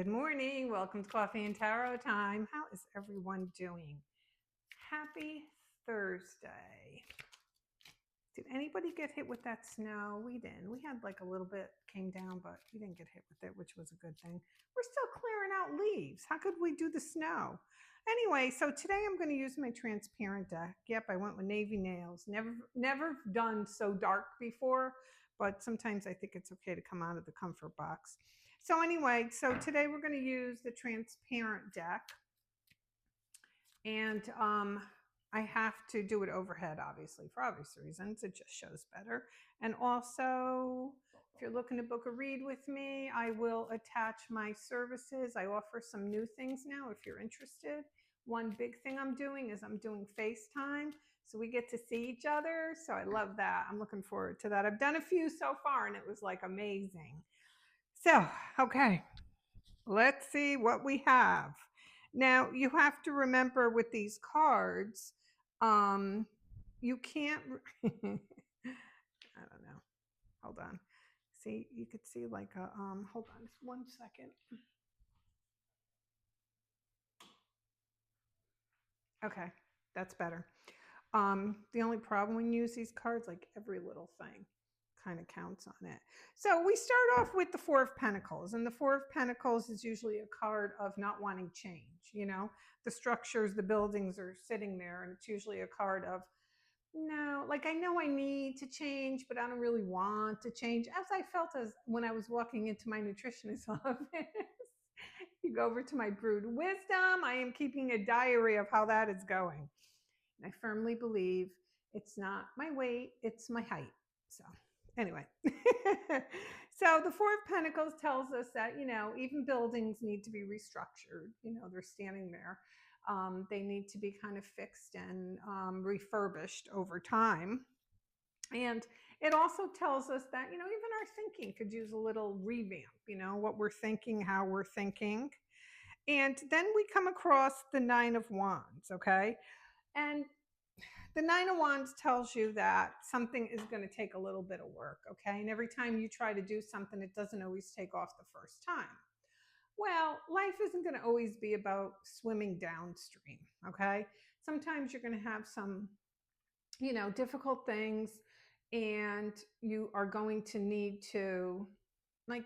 Good morning. Welcome to Coffee and Tarot time. How is everyone doing? Happy Thursday. Did anybody get hit with that snow? We didn't. We had like a little bit came down, but we didn't get hit with it, which was a good thing. We're still clearing out leaves. How could we do the snow? Anyway, so today I'm going to use my transparent deck. Yep, I went with navy nails. Never done so dark before, but sometimes I think it's okay to come out of the comfort box. So anyway, so today we're going to use the transparent deck. And I have to do it overhead, obviously, for obvious reasons. It just shows better. And also, if you're looking to book a read with me, I will attach my services. I offer some new things now if you're interested. One big thing I'm doing is I'm doing FaceTime. So we get to see each other. So I love that. I'm looking forward to that. I've done a few so far and it was like amazing. So, okay, let's see what we have. Now, you have to remember with these cards, you can't, I don't know. Hold on. See, you could see like a, hold on just 1 second. Okay, that's better. The only problem when you use these cards, like every little thing kind of counts on it. So we start off with the Four of Pentacles, and the Four of Pentacles is usually a card of not wanting change. You know, the structures, the buildings are sitting there, and it's usually a card of no, like I know I need to change, but I don't really want to change. As I felt as when I was walking into my nutritionist office. You go over to my Brewed Wisdom. I am keeping a diary of how that is going. And I firmly believe it's not my weight, it's my height. So, anyway. So, the Four of Pentacles tells us that, you know, even buildings need to be restructured. You know, they're standing there. They need to be kind of fixed and refurbished over time. And it also tells us that, you know, even our thinking could use a little revamp, you know, what we're thinking, how we're thinking. And then we come across the Nine of Wands, okay? And the Nine of Wands tells you that something is going to take a little bit of work, okay? And every time you try to do something, it doesn't always take off the first time. Well, life isn't going to always be about swimming downstream, okay? Sometimes you're going to have some, you know, difficult things, and you are going to need to, like,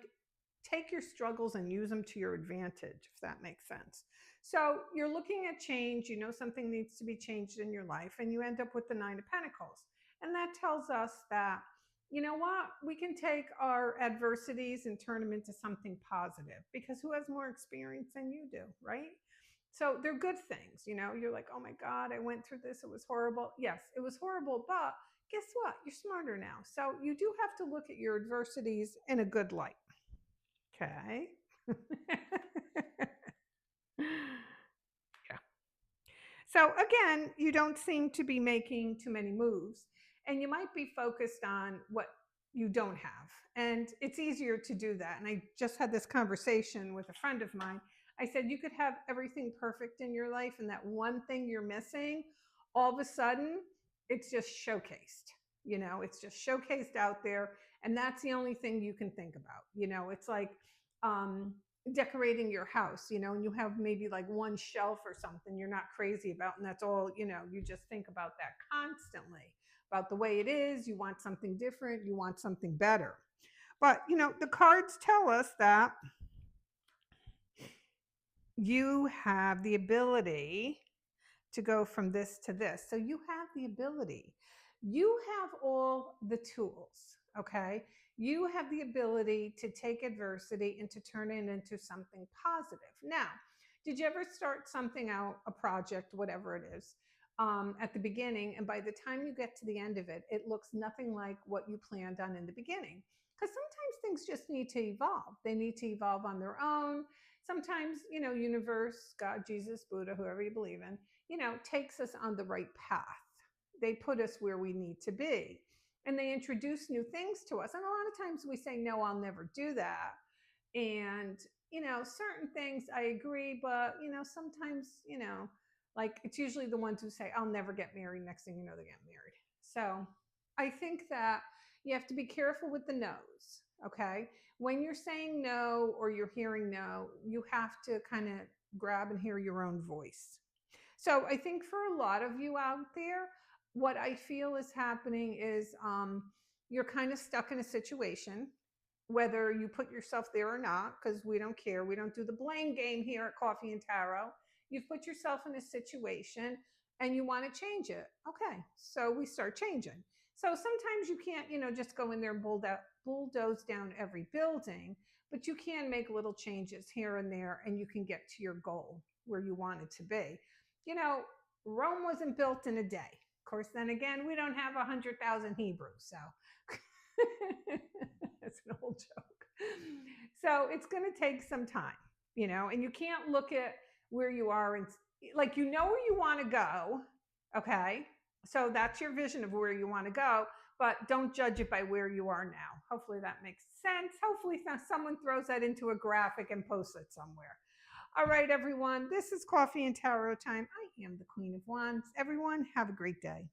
take your struggles and use them to your advantage, if that makes sense. So you're looking at change, you know, something needs to be changed in your life, and you end up with the Nine of Pentacles. And that tells us that, you know what, we can take our adversities and turn them into something positive, because who has more experience than you do, right? So they're good things, you know. You're like, oh my God, I went through this. It was horrible. Yes, it was horrible, but guess what? You're smarter now. So you do have to look at your adversities in a good light. Okay. Yeah. So again, you don't seem to be making too many moves, and you might be focused on what you don't have. And it's easier to do that. And I just had this conversation with a friend of mine. I said, you could have everything perfect in your life, and that one thing you're missing, all of a sudden, it's just showcased. You know, it's just showcased out there. And that's the only thing you can think about. You know, it's like, decorating your house, you know, and you have maybe like one shelf or something you're not crazy about, and that's all, you know, you just think about that constantly, about the way it is. You want something different, you want something better. But, you know, the cards tell us that you have the ability to go from this to this. So you have the ability. You have all the tools, okay? You have the ability to take adversity and to turn it into something positive. Now, did you ever start something out, a project, whatever it is, at the beginning, and by the time you get to the end of it, it looks nothing like what you planned on in the beginning? Because sometimes things just need to evolve. They need to evolve on their own. Sometimes, you know, universe, God, Jesus, Buddha, whoever you believe in, you know, takes us on the right path. They put us where we need to be, and they introduce new things to us. And a lot of times we say, no, I'll never do that. And, you know, certain things I agree, but, you know, sometimes, you know, like it's usually the ones who say, I'll never get married. Next thing you know, they get married. So I think that you have to be careful with the no's. Okay. When you're saying no or you're hearing no, you have to kind of grab and hear your own voice. So I think for a lot of you out there, what I feel is happening is you're kind of stuck in a situation, whether you put yourself there or not, because we don't care. We don't do the blame game here at Coffee and Tarot. You've put yourself in a situation and you want to change it. Okay, so we start changing. So sometimes you can't, just go in there and bulldoze down every building, but you can make little changes here and there and you can get to your goal where you want it to be. You know, Rome wasn't built in a day. Of course, then again, we don't have 100,000 Hebrews, so it's an old joke. So it's going to take some time, and you can't look at where you are and like where you want to go. Okay, so that's your vision of where you want to go, but don't judge it by where you are now. Hopefully that makes sense. Hopefully someone throws that into a graphic and posts it somewhere. All right, everyone, this is Coffee and Tarot time. I am the Queen of Wands. Everyone, have a great day.